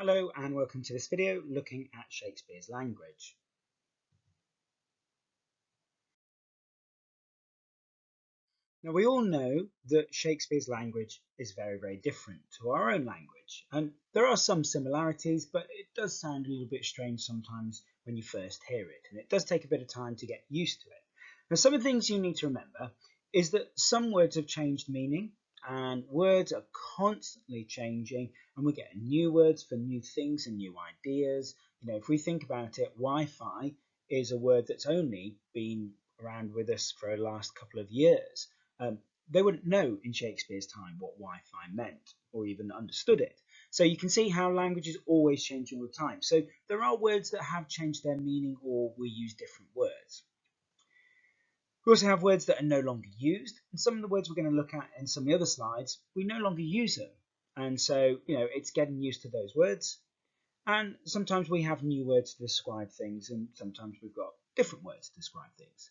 Hello and welcome to this video looking at Shakespeare's language. Now we all know that Shakespeare's language is very different to our own language, and there are some similarities, but it does sound a little bit strange sometimes when you first hear it, and it does take a bit of time to get used to it. Now some of the things you need to remember is that some words have changed meaning, and words are constantly changing, and we're getting new words for new things and new ideas. If we think about it, Wi-Fi is a word that's only been around with us for the last couple of years. They wouldn't know in Shakespeare's time what Wi-Fi meant or even understood it. So you can see how language is always changing all the time. So there are words that have changed their meaning or we use different words. We also have words that are no longer used, and some of the words we're going to look at in some of the other slides, we no longer use them. And so, it's getting used to those words. And sometimes we have new words to describe things, and sometimes we've got different words to describe things.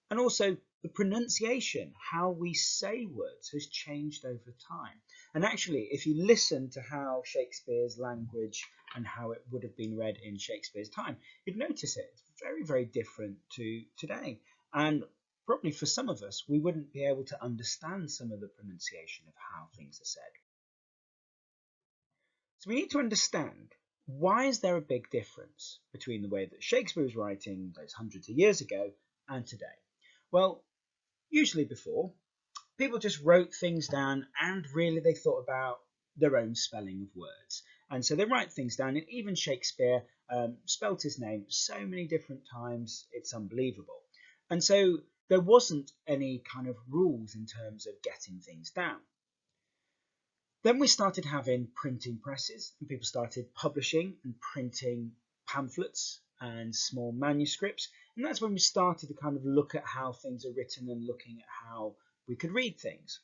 And also the pronunciation, how we say words, has changed over time. And actually, if you listen to how Shakespeare's language and how it would have been read in Shakespeare's time, you'd notice it's very different to today. And probably for some of us, we wouldn't be able to understand some of the pronunciation of how things are said. So we need to understand, why is there a big difference between the way that Shakespeare was writing those hundreds of years ago and today? Well, usually before, people just wrote things down and really they thought about their own spelling of words. And so they write things down, and even Shakespeare spelt his name so many different times, it's unbelievable. And so there wasn't any kind of rules in terms of getting things down. Then we started having printing presses, and people started publishing and printing pamphlets and small manuscripts, and that's when we started to kind of look at how things are written and looking at how we could read things.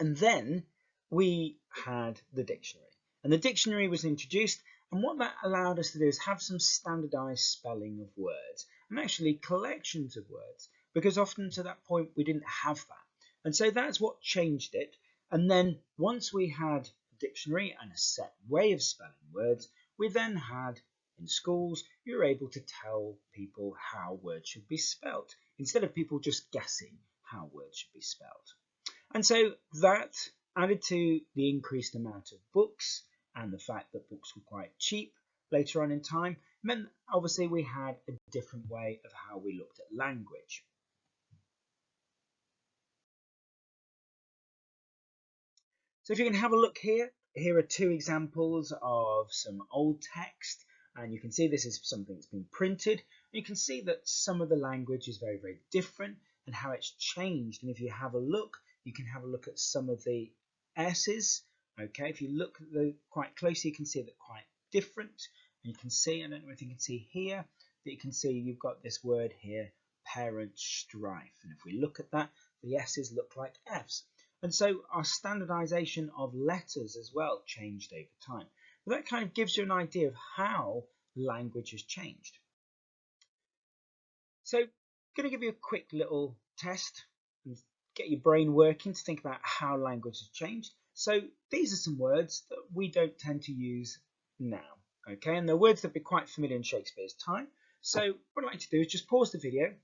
And then we had the dictionary, and the dictionary was introduced, and what that allowed us to do is have some standardized spelling of words and actually collections of words, because often to that point we didn't have that. And so that's what changed it. And then once we had a dictionary and a set way of spelling words, we then had, in schools, you were able to tell people how words should be spelt, instead of people just guessing how words should be spelt. And so that, added to the increased amount of books and the fact that books were quite cheap later on in time, meant obviously we had a different way of how we looked at language. So if you can have a look here are two examples of some old text, and you can see this is something that's been printed. You can see that some of the language is very different and how it's changed. And if you have a look, you can have a look at some of the S's. Okay, if you look at the quite closely, you can see that quite different. And you can see, I don't know if you can see here, that you can see you've got this word here, parent strife. And if we look at that, the S's look like F's. And so our standardization of letters as well changed over time. But that kind of gives you an idea of how language has changed. So I'm going to give you a quick little test and get your brain working to think about how language has changed. So these are some words that we don't tend to use now. Okay, and they're words that would be quite familiar in Shakespeare's time. So what I'd like to do is just pause the video,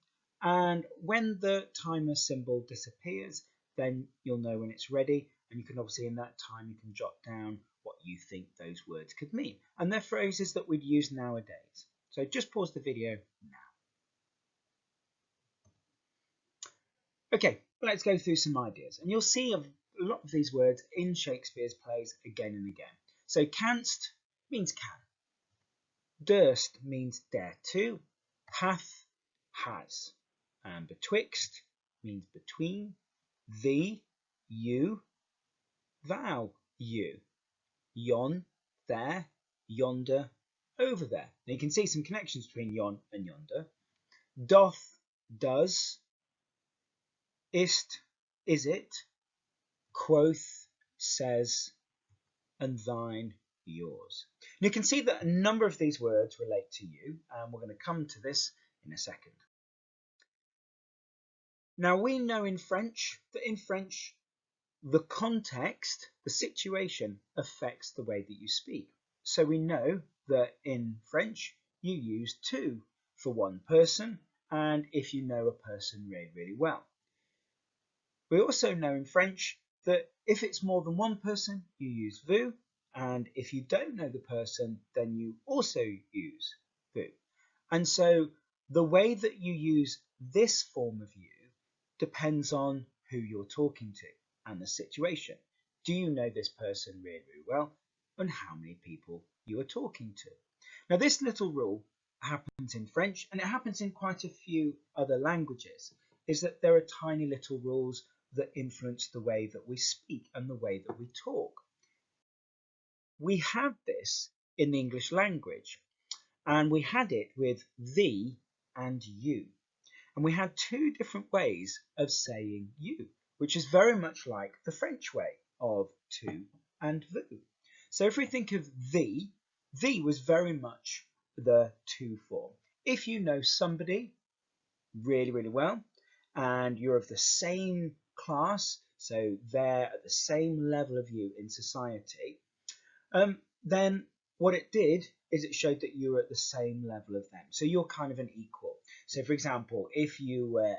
and when the timer symbol disappears, then you'll know when it's ready, and you can obviously in that time you can jot down what you think those words could mean. And they're phrases that we'd use nowadays. So just pause the video now. Okay, let's go through some ideas, and you'll see a lot of these words in Shakespeare's plays again and again. So canst means can. Durst means dare to. Hath, has. And betwixt means between. Thee, you. Thou, you. Yon, there. Yonder, over there. Now you can see some connections between yon and yonder. Doth, does. Ist, is it. Quoth, says. And thine, yours. And you can see that a number of these words relate to you, and we're going to come to this in a second. Now we know in French that in French the context, the situation affects the way that you speak. So we know that in French you use tu for one person, and if you know a person really, really well. We also know in French that if it's more than one person, you use vous, and if you don't know the person, then you also use vous. And so the way that you use this form of you depends on who you're talking to and the situation. Do you know this person really, really well, and how many people you are talking to? Now, this little rule happens in French, and it happens in quite a few other languages, is that there are tiny little rules that influence the way that we speak and the way that we talk. We have this in the English language, and we had it with thee and you. And we had two different ways of saying you, which is very much like the French way of tu and vous. So if we think of thee was very much the tu form. If you know somebody really, really well, and you're of the same class, so they're at the same level of you in society, then what it did is it showed that you were at the same level of them. So you're kind of an equal. So, for example, if you were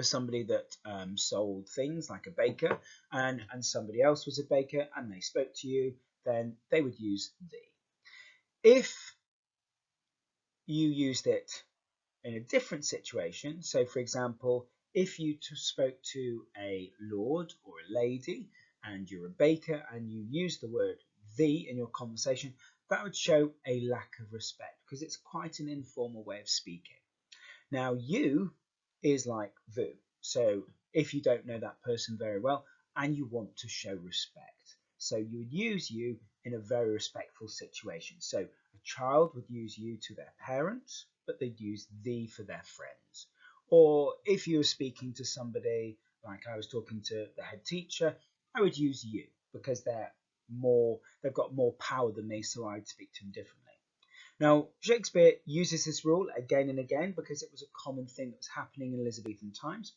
somebody that sold things like a baker, and somebody else was a baker and they spoke to you, then they would use thee. If you used it in a different situation, so for example, if you spoke to a lord or a lady and you're a baker and you use the word thee in your conversation, that would show a lack of respect because it's quite an informal way of speaking. Now, you is like vous. So if you don't know that person very well and you want to show respect, so you would use you in a very respectful situation. So a child would use you to their parents, but they'd use thee for their friends. Or if you were speaking to somebody, like I was talking to the head teacher, I would use you because they've got more power than me, so I'd speak to them differently. Now, Shakespeare uses this rule again and again because it was a common thing that was happening in Elizabethan times.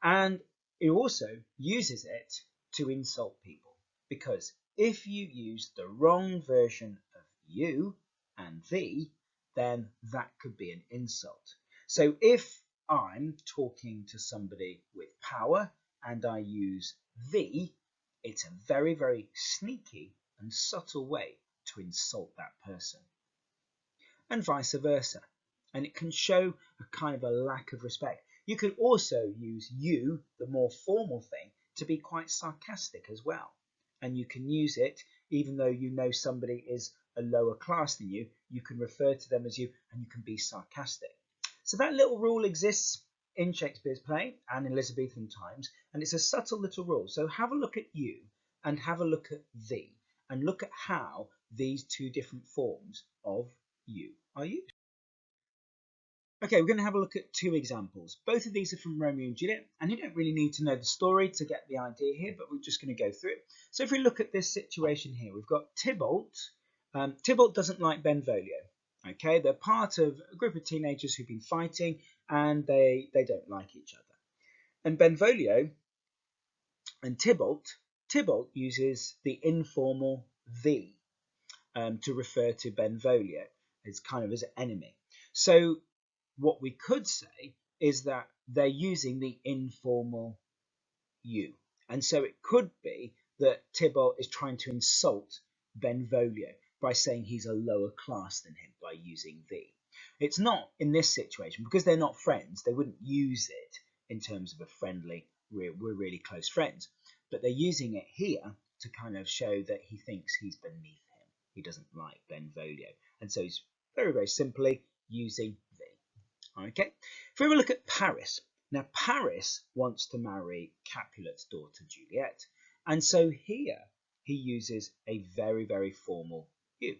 And he also uses it to insult people because if you use the wrong version of you and thee, then that could be an insult. So if I'm talking to somebody with power and I use thee, it's a very, very sneaky and subtle way to insult that person. And vice versa. And it can show a kind of a lack of respect. You could also use you, the more formal thing, to be quite sarcastic as well. And you can use it even though you know somebody is a lower class than you, you can refer to them as you and you can be sarcastic. So that little rule exists in Shakespeare's play and in Elizabethan times, and it's a subtle little rule. So have a look at you and have a look at thee and look at how these two different forms of you are used. Okay, we're going to have a look at two examples. Both of these are from Romeo and Juliet, and you don't really need to know the story to get the idea here, but we're just going to go through it. So if we look at this situation here, we've got Tybalt. Tybalt doesn't like Benvolio. Okay, they're part of a group of teenagers who've been fighting, and they don't like each other. And Benvolio and Tybalt uses the informal thee to refer to Benvolio as kind of as an enemy. So what we could say is that they're using the informal you. And so it could be that Tybalt is trying to insult Benvolio by saying he's a lower class than him by using thee. It's not in this situation because they're not friends. They wouldn't use it in terms of a friendly, we're really close friends. But they're using it here to kind of show that he thinks he's beneath him. He doesn't like Benvolio. And so he's very, very simply using thee. Okay, if we have a look at Paris. Now, Paris wants to marry Capulet's daughter, Juliet. And so here he uses a very, very formal you.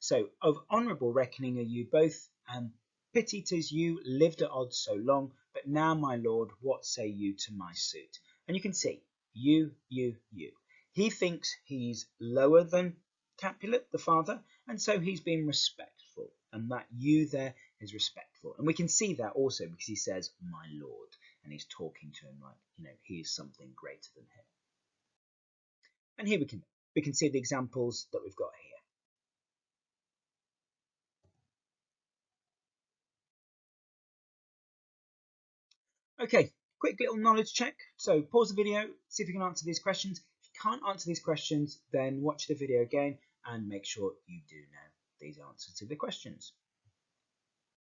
So, of honourable reckoning are you both, and pity 'tis you lived at odds so long, but now, my lord, what say you to my suit? And you can see, you. He thinks he's lower than Capulet, the father, and so he's being respectful. And that you there is respectful. And we can see that also because he says, my lord. and he's talking to him like, he is something greater than him. And here we can see the examples that we've got here. Okay, quick little knowledge check. So pause the video, see if you can answer these questions. If you can't answer these questions, then watch the video again and make sure you do know these answers to the questions.